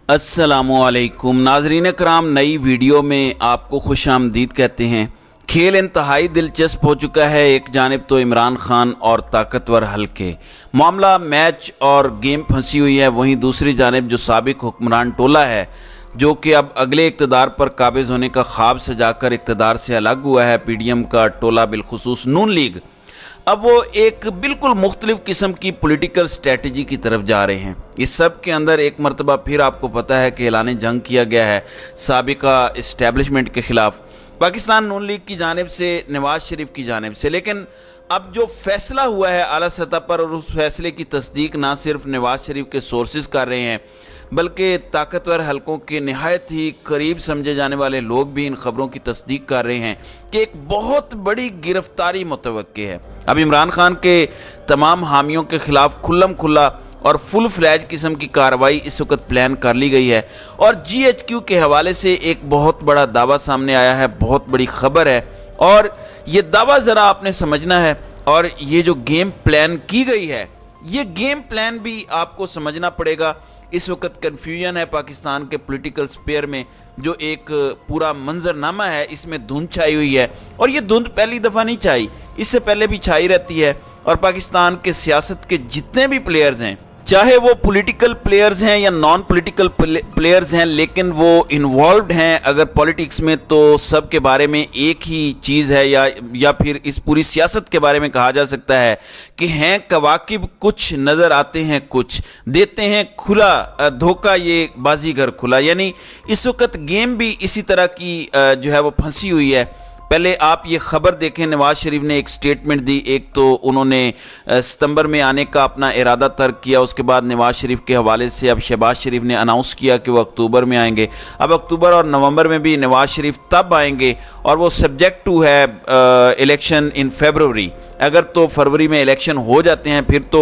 अस्सलामुअलैकुम नाजरीन कराम, नई वीडियो में आपको खुश आमदीद कहते हैं। खेल इंतहाई दिलचस्प हो चुका है। एक जानिब तो इमरान खान और ताकतवर हलके मामला मैच और गेम फंसी हुई है, वहीं दूसरी जानिब जो साबिक हुक्मरान टोला है जो कि अब अगले इक़्तिदार पर काबिज़ होने का ख्वाब सजाकर इक़्तिदार से अलग हुआ है, पीडीएम का टोला बिलखुसूस नून लीग, अब वो एक बिल्कुल मुख्तलिफ किस्म की पॉलिटिकल स्ट्रेटजी की तरफ जा रहे हैं। इस सब के अंदर एक मरतबा फिर आपको पता है कि ऐलान जंग किया गया है साबिका इस्टेब्लिशमेंट के ख़िलाफ़ पाकिस्तान नून लीग की जानिब से, नवाज शरीफ की जानिब से। लेकिन अब जो फैसला हुआ है आला सतह पर, और उस फैसले की तस्दीक ना सिर्फ नवाज शरीफ के सोर्सेज कर रहे हैं बल्कि ताकतवर हलकों के नहायत ही करीब समझे जाने वाले लोग भी इन खबरों की तस्दीक कर रहे हैं कि एक बहुत बड़ी गिरफ्तारी मुतवक्के है। अब इमरान खान के तमाम हामियों के ख़िलाफ़ खुल्लम खुल्ला और फुल फ्लैज किस्म की कार्रवाई इस वक्त प्लान कर ली गई है, और GHQ के हवाले से एक बहुत बड़ा दावा सामने आया है, बहुत बड़ी खबर है। और ये दावा ज़रा आपने समझना है, और ये जो गेम प्लान की गई है ये गेम प्लान भी आपको समझना पड़ेगा। इस वक्त कन्फ्यूजन है पाकिस्तान के पॉलिटिकल स्पेयर में, जो एक पूरा मंजरनामा है, इसमें धुंध छाई हुई है, और ये धुंध पहली दफ़ा नहीं छाई, इससे पहले भी छाई रहती है। और पाकिस्तान के सियासत के जितने भी प्लेयर्स हैं, चाहे वो पॉलिटिकल प्लेयर्स हैं या नॉन पॉलिटिकल प्लेयर्स हैं, लेकिन वो इन्वॉल्व्ड हैं अगर पॉलिटिक्स में, तो सब के बारे में एक ही चीज़ है, या फिर इस पूरी सियासत के बारे में कहा जा सकता है कि हैं कवाकिब कुछ, नज़र आते हैं कुछ, देते हैं खुला धोखा ये बाजीगर खुला। यानी इस वक्त गेम भी इसी तरह की जो है वो फंसी हुई है। पहले आप ये खबर देखें, नवाज शरीफ ने एक स्टेटमेंट दी। एक तो उन्होंने सितंबर में आने का अपना इरादा तर्क किया, उसके बाद नवाज शरीफ के हवाले से अब शहबाज शरीफ ने अनाउंस किया कि वो अक्टूबर में आएंगे। अब अक्टूबर और नवंबर में भी नवाज शरीफ तब आएंगे, और वो सब्जेक्ट टू है इलेक्शन इन फरवरी। अगर तो फरवरी में इलेक्शन हो जाते हैं फिर तो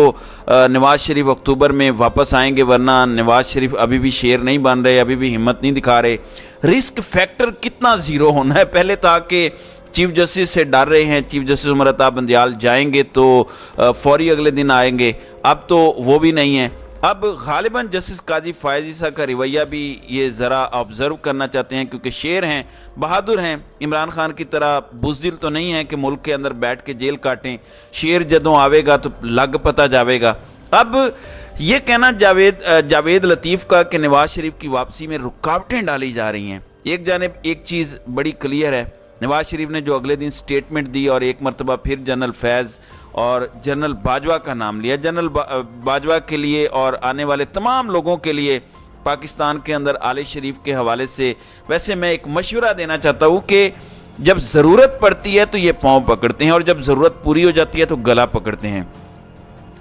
नवाज शरीफ अक्टूबर में वापस आएंगे, वरना नवाज शरीफ अभी भी शेर नहीं बन रहे, अभी भी हिम्मत नहीं दिखा रहे। रिस्क फैक्टर कितना ज़ीरो होना है। पहले था कि चीफ जस्टिस से डर रहे हैं, चीफ जस्टिस उमर अता बंदियाल जाएंगे तो फौरी अगले दिन आएंगे, अब तो वो भी नहीं है। अब गालिबन जस्टिस काजी फ़ायज़ ईसा का रवैया भी ये ज़रा ऑब्ज़र्व करना चाहते हैं, क्योंकि शेर हैं, बहादुर हैं, इमरान खान की तरह बुज़दिल तो नहीं है कि मुल्क के अंदर बैठ के जेल काटें। शेर जदों आवेगा तो लग पता जावेगा। अब ये कहना जावेद लतीफ़ का कि नवाज शरीफ की वापसी में रुकावटें डाली जा रही हैं। एक जानिब एक चीज़ बड़ी क्लियर है, नवाज शरीफ ने जो अगले दिन स्टेटमेंट दी और एक मरतबा फिर जनरल फैज़ और जनरल बाजवा का नाम लिया। जनरल बाजवा के लिए और आने वाले तमाम लोगों के लिए पाकिस्तान के अंदर आले शरीफ के हवाले से वैसे मैं एक मशवरा देना चाहता हूँ कि जब ज़रूरत पड़ती है तो ये पाँव पकड़ते हैं, और जब ज़रूरत पूरी हो जाती है तो गला पकड़ते हैं।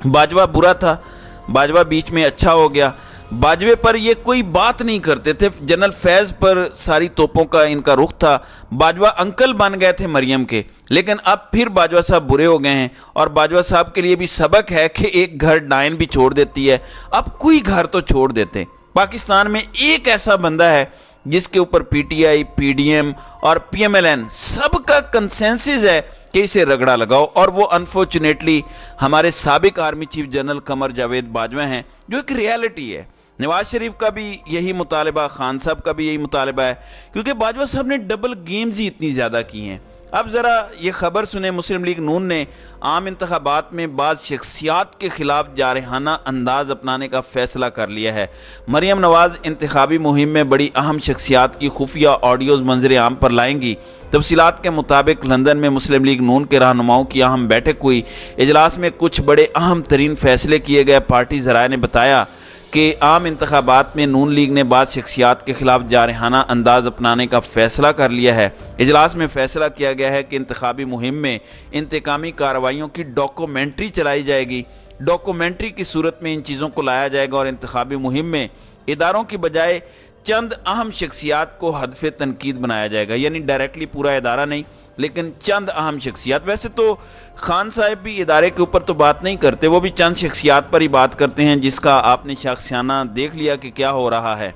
बाजवा बुरा था, बाजवा बीच में अच्छा हो गया। बाजवे पर ये कोई बात नहीं करते थे, जनरल फैज़ पर सारी तोपों का इनका रुख था। बाजवा अंकल बन गए थे मरियम के, लेकिन अब फिर बाजवा साहब बुरे हो गए हैं, और बाजवा साहब के लिए भी सबक है कि एक घर डायन भी छोड़ देती है, अब कोई घर तो छोड़ देते। पाकिस्तान में एक ऐसा बंदा है जिसके ऊपर PTI, PDM और PMLN सबका कंसेंसस है कि इसे रगड़ा लगाओ, और वो अनफॉर्चुनेटली हमारे साबिक army chief general Qamar Javed Bajwa हैं, जो एक रियलिटी है। नवाज शरीफ का भी यही मुतालबा, खान साहब का भी यही मुतालबा है, क्योंकि बाजवा साहब ने डबल गेम्स ही इतनी ज़्यादा की हैं। अब ज़रा ये खबर सुने, मुस्लिम लीग नून ने आम इंतखाबात में बाज़ शख्सियात के ख़िलाफ़ जारहाना अंदाज़ अपनाने का फ़ैसला कर लिया है। मरियम नवाज़ इंतखाबी मुहिम में बड़ी अहम शख्सियात की खुफिया ऑडियोज़ मंजर आम पर लाएंगी। तफसीलात के मुताबिक लंदन में मुस्लिम लीग नून के रहनुमाओं की अहम बैठक हुई। इजलास में कुछ बड़े अहम तरीन फ़ैसले किए गए। पार्टी ज़राए ने बताया कि आम इंतखाबात में नून लीग ने बाद शख्सियात के ख़िलाफ़ जारहाना अंदाज़ अपनाने का फ़ैसला कर लिया है। इजलास में फ़ैसला किया गया है कि इंतखाबी मुहिम में इंतकामी कार्रवाइयों की डॉक्यूमेंट्री चलाई जाएगी। डॉक्यूमेंट्री की सूरत में इन चीज़ों को लाया जाएगा, और इंतखाबी मुहिम में इदारों की बजाय चंद अहम शख्सियात को हदफ़े तनकीद बनाया जाएगा। यानी डायरेक्टली पूरा इदारा नहीं, लेकिन चंद अहम शख्सियात। वैसे तो खान साहब भी इदारे के ऊपर तो बात नहीं करते, वो भी चंद शख्सियात पर ही बात करते हैं, जिसका आपने शख्सियाना देख लिया कि क्या हो रहा है।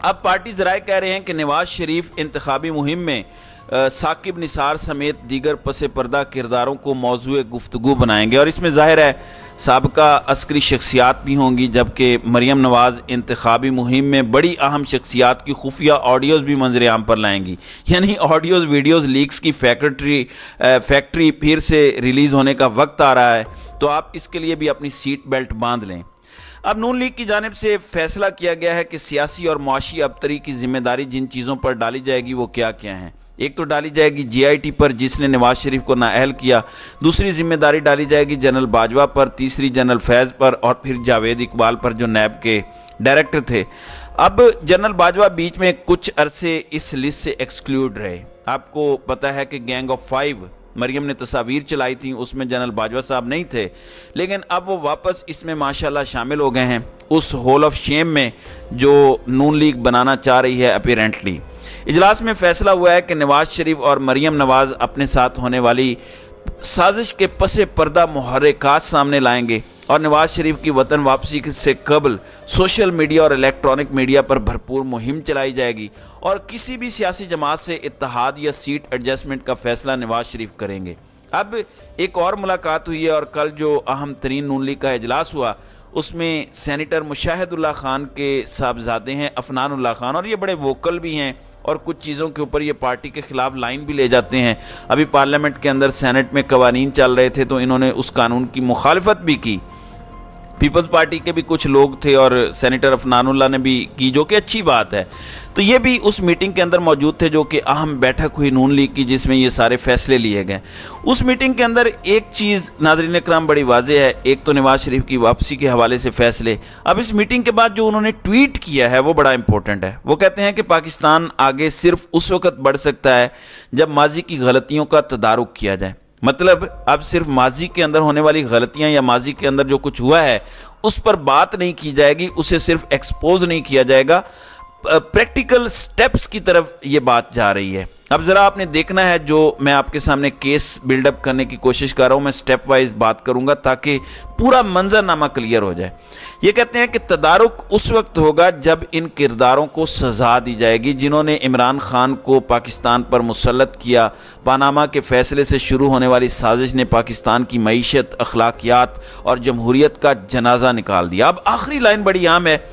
अब पार्टी ज़राए कह रहे हैं कि नवाज शरीफ इंतखाबी मुहिम में साकिब निसार समेत दीगर पस पर्दा किरदारों को मौजूए गुफ्तगू बनाएंगे। और इसमें ज़ाहिर है साबका अस्करी शख्सियात भी होंगी, जबकि मरियम नवाज़ इंतखाबी मुहिम में बड़ी अहम शख्सियात की खुफिया ऑडियोज़ भी मंजर आम पर लाएंगी। यानी ऑडियोज़ वीडियोज़ लीक्स की फैक्ट्री फिर से रिलीज़ होने का वक्त आ रहा है, तो आप इसके लिए भी अपनी सीट बेल्ट बांध लें। अब नून लीग की जानिब से फैसला किया गया है कि सियासी और मुआशी अबतरी की जिम्मेदारी जिन चीज़ों पर डाली जाएगी वो क्या क्या हैं। एक तो डाली जाएगी GIT पर, जिसने नवाज शरीफ को नाअहल किया। दूसरी जिम्मेदारी डाली जाएगी जनरल बाजवा पर, तीसरी जनरल फैज़ पर, और फिर जावेद इकबाल पर जो नैब के डायरेक्टर थे। अब जनरल बाजवा बीच में कुछ अरसे इस लिस्ट से एक्सक्लूड रहे। आपको पता है कि गैंग ऑफ 5 मरियम ने तस्वीर चलाई थी, उसमें जनरल बाजवा साहब नहीं थे, लेकिन अब वो वापस इसमें माशाल्लाह शामिल हो गए हैं उस हॉल ऑफ शेम में जो नून लीग बनाना चाह रही है अपीरेंटली। इजलास में फैसला हुआ है कि नवाज शरीफ और मरियम नवाज अपने साथ होने वाली साजिश के पसे पर्दा मुहर्रिकात सामने लाएंगे और नवाज शरीफ की वतन वापसी से कबल सोशल मीडिया और इलेक्ट्रॉनिक मीडिया पर भरपूर मुहिम चलाई जाएगी और किसी भी सियासी जमात से इत्तेहाद या सीट एडजस्टमेंट का फैसला नवाज शरीफ करेंगे। अब एक और मुलाकात हुई है और कल जो अहम तरीन नून लीग का इजलास हुआ उसमें सेनेटर मुशाहिदुल्लाह खान के साहबजादे हैं अफनानुल्लाह खान, और ये बड़े वोकल भी हैं और कुछ चीज़ों के ऊपर ये पार्टी के ख़िलाफ़ लाइन भी ले जाते हैं। अभी पार्लियामेंट के अंदर सेनेट में कवानीन चल रहे थे तो इन्होंने उस कानून की मुखालिफत भी की। पीपल्स पार्टी के भी कुछ लोग थे और सेनेटर अफनानुल्लाह ने भी की, जो कि अच्छी बात है। तो ये भी उस मीटिंग के अंदर मौजूद थे जो कि अहम बैठक हुई नून लीग की, जिसमें ये सारे फैसले लिए गए। उस मीटिंग के अंदर एक चीज़ नाज़रीन इकराम बड़ी वाज़ेह है, एक तो नवाज शरीफ की वापसी के हवाले से फैसले। अब इस मीटिंग के बाद जो उन्होंने ट्वीट किया है वो बड़ा इंपॉर्टेंट है। वो कहते हैं कि पाकिस्तान आगे सिर्फ उस वक्त बढ़ सकता है जब माजी की गलतियों का तदारुक किया जाए। मतलब अब सिर्फ माजी के अंदर होने वाली गलतियां या माजी के अंदर जो कुछ हुआ है उस पर बात नहीं की जाएगी, उसे सिर्फ एक्सपोज नहीं किया जाएगा, प्रैक्टिकल स्टेप्स की तरफ ये बात जा रही है। अब ज़रा आपने देखना है, जो मैं आपके सामने केस बिल्डअप करने की कोशिश कर रहा हूँ, मैं स्टेप वाइज बात करूँगा ताकि पूरा मंजरनामा क्लियर हो जाए। ये कहते हैं कि तदारुक उस वक्त होगा जब इन किरदारों को सज़ा दी जाएगी जिन्होंने इमरान खान को पाकिस्तान पर मुसल्लत किया। पानामा के फैसले से शुरू होने वाली साजिश ने पाकिस्तान की मईशत, अखलाकियात और जमहूरियत का जनाजा निकाल दिया। अब आखिरी लाइन बड़ी अहम है,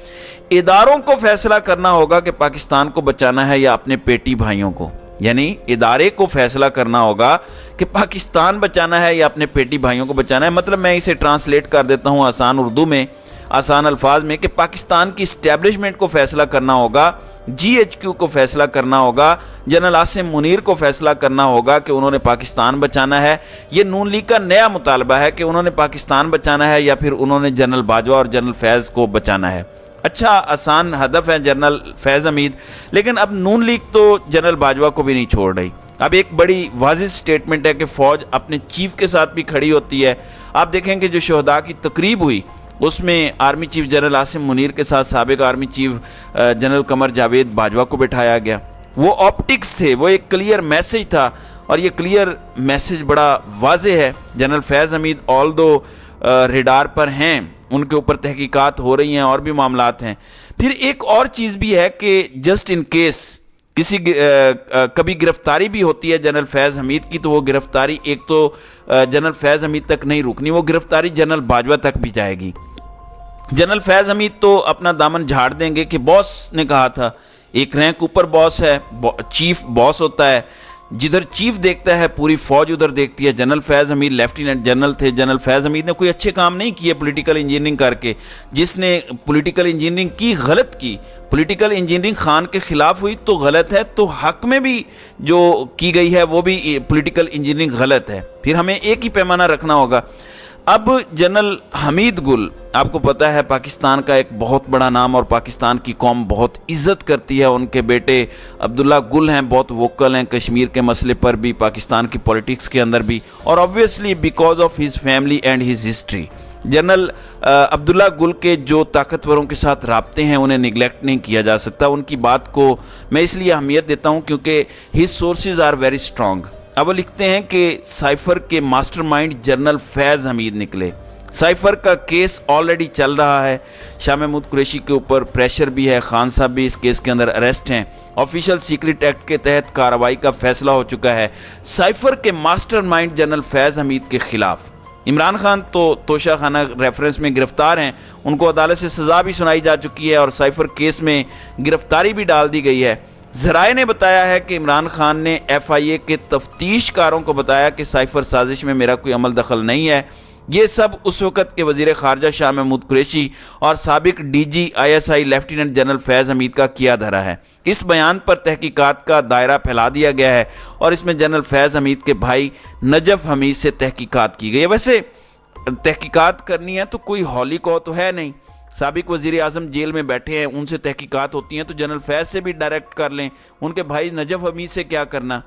इदारों को फैसला करना होगा कि पाकिस्तान को बचाना है या अपने पेटी भाइयों को। यानी इदारे को फैसला करना होगा कि पाकिस्तान बचाना है या अपने पेटी भाइयों को बचाना है। मतलब मैं इसे ट्रांसलेट कर देता हूँ आसान उर्दू में, आसान अल्फाज में, कि पाकिस्तान की इस्टेब्लिशमेंट को फैसला करना होगा, GHQ को फैसला करना होगा, जनरल आसिम मुनीर को फैसला करना होगा कि उन्होंने पाकिस्तान बचाना है। ये नून लीग का नया मुतालबा है कि उन्होंने पाकिस्तान बचाना है या फिर उन्होंने जनरल बाजवा और जनरल फैज़ को बचाना है। अच्छा आसान हदफ है जनरल फैज़ हमीद, लेकिन अब नून लीग तो जनरल बाजवा को भी नहीं छोड़ रही। अब एक बड़ी वाज़िह स्टेटमेंट है कि फ़ौज अपने चीफ के साथ भी खड़ी होती है। आप देखेंगे जो शहदा की तकरीब हुई उसमें army chief general Asim Munir के साथ साबिक army chief general Qamar Javed Bajwa को बिठाया गया। वो ऑप्टिक्स थे, वो एक क्लियर मैसेज था और ये क्लियर मैसेज बड़ा वाज़ेह है। जनरल फैज़ हमीद ऑल दो रेडार पर हैं, उनके ऊपर तहकीकात हो रही हैं और भी मामलात हैं। फिर एक और चीज़ भी है कि जस्ट इन केस किसी कभी गिरफ्तारी भी होती है जनरल फैज़ हमीद की, तो वो गिरफ्तारी एक तो जनरल फैज़ हमीद तक नहीं रुकनी, वो गिरफ्तारी जनरल बाजवा तक भी जाएगी। जनरल फैज़ हमीद तो अपना दामन झाड़ देंगे कि बॉस ने कहा था, एक रैंक ऊपर बॉस है, चीफ बॉस होता है, जिधर चीफ देखता है पूरी फौज उधर देखती है। जनरल फैज़ हमीद लेफ्टिनेंट जनरल थे। जनरल फैज़ हमीद ने कोई अच्छे काम नहीं किए पॉलिटिकल इंजीनियरिंग करके। जिसने पॉलिटिकल इंजीनियरिंग की गलत की, पॉलिटिकल इंजीनियरिंग खान के खिलाफ हुई तो गलत है, तो हक में भी जो की गई है वो भी पॉलिटिकल इंजीनियरिंग गलत है। फिर हमें एक ही पैमाना रखना होगा। अब जनरल हमीद गुल आपको पता है पाकिस्तान का एक बहुत बड़ा नाम और पाकिस्तान की कौम बहुत इज़्ज़त करती है। उनके बेटे अब्दुल्ला गुल हैं, बहुत वोकल हैं कश्मीर के मसले पर भी, पाकिस्तान की पॉलिटिक्स के अंदर भी, और obviously because of his family and his history. General Abdullah गुल के जो ताकतवरों के साथ राब्ते हैं उन्हें निगलेक्ट नहीं किया जा सकता। उनकी बात को मैं इसलिए अहमियत देता हूँ क्योंकि his sources are very strong. अब वो लिखते हैं कि साइफर के मास्टरमाइंड जनरल फैज़ हमीद निकले। साइफर का केस ऑलरेडी चल रहा है। शाह महमूद कुरैशी के ऊपर प्रेशर भी है, खान साहब भी इस केस के अंदर अरेस्ट हैं। ऑफिशियल सीक्रेट एक्ट के तहत कार्रवाई का फैसला हो चुका है साइफर के मास्टरमाइंड जनरल फैज़ हमीद के खिलाफ। इमरान खान तो तोशा खाना रेफरेंस में गिरफ्तार हैं, उनको अदालत से सज़ा भी सुनाई जा चुकी है और साइफर केस में गिरफ्तारी भी डाल दी गई है। ज़राए ने बताया है कि इमरान खान ने FIA के तफ्तीशकारों को बताया कि साइफर साजिश में मेरा कोई अमल दखल नहीं है। ये सब उस वक़्त के वज़ीर ख़ारजा शाह महमूद कुरैशी और साबिक DG ISI लेफ्टिनेंट जनरल फैज़ हमीद का किया धरा है। इस बयान पर तहकीकात का दायरा फैला दिया गया है और इसमें जनरल फैज़ हमीद के भाई नजफ हमीद से तहकीकात की गई है। वैसे तहकीकात करनी है तो कोई हौली कौ तो है नहीं, साबिक वज़ीर आज़म जेल में बैठे हैं, उनसे तहकीकात होती हैं तो जनरल फैज़ से भी डायरेक्ट कर लें, उनके भाई नजफ हमीद से क्या करना।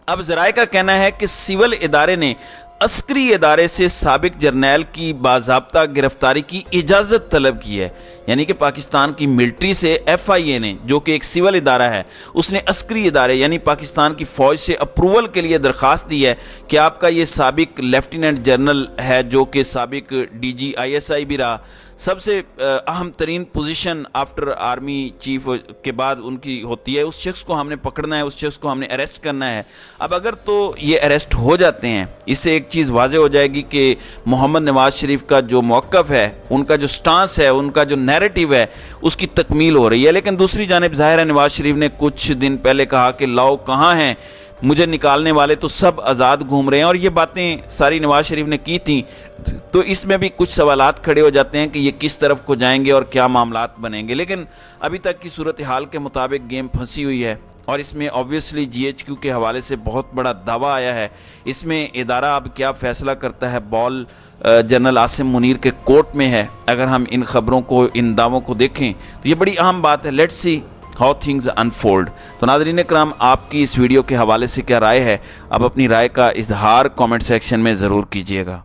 अब ज़राए का कहना है कि सिविल इदारे ने अस्करी इदारे से साबिक जर्नैल की बाज़ाब्ता गिरफ्तारी की इजाज़त तलब की है, यानी कि पाकिस्तान की मिलिट्री से FIA ने, जो कि एक सिविल इदारा है, उसने अस्करी इदारे यानी पाकिस्तान की फ़ौज से अप्रूवल के लिए दरख्वास्त दी है कि आपका ये साबिक लेफ्टिनेंट जनरल है, जो कि साबिक DG ISI भी रहा, सबसे अहम तरीन पोजीशन आफ्टर आर्मी चीफ के बाद उनकी होती है, उस शख्स को हमने पकड़ना है, उस शख्स को हमने अरेस्ट करना है। अब अगर तो ये अरेस्ट हो जाते हैं, इससे एक चीज़ वाज़ेह हो जाएगी कि मोहम्मद नवाज शरीफ का जो मौक़िफ़ है, उनका जो स्टांस है, उनका जो नैरेटिव है, उसकी तकमील हो रही है। लेकिन दूसरी जानिब ज़ाहिर है नवाज शरीफ ने कुछ दिन पहले कहा कि लाओ कहाँ हैं, मुझे निकालने वाले तो सब आज़ाद घूम रहे हैं, और ये बातें सारी नवाज शरीफ ने की थी। तो इसमें भी कुछ सवालात खड़े हो जाते हैं कि ये किस तरफ को जाएंगे और क्या मामलात बनेंगे। लेकिन अभी तक की सूरत हाल के मुताबिक गेम फंसी हुई है और इसमें ऑब्वियसली GHQ के हवाले से बहुत बड़ा दावा आया है। इसमें इदारा अब क्या फ़ैसला करता है, बॉल जनरल आसिम मुनीर के कोर्ट में है। अगर हम इन ख़बरों को, इन दावों को देखें तो ये बड़ी अहम बात है। Let's see how things unfold. तो नाज़रीन इकराम, आपकी इस वीडियो के हवाले से क्या राय है? आप अपनी राय का इजहार कमेंट सेक्शन में ज़रूर कीजिएगा।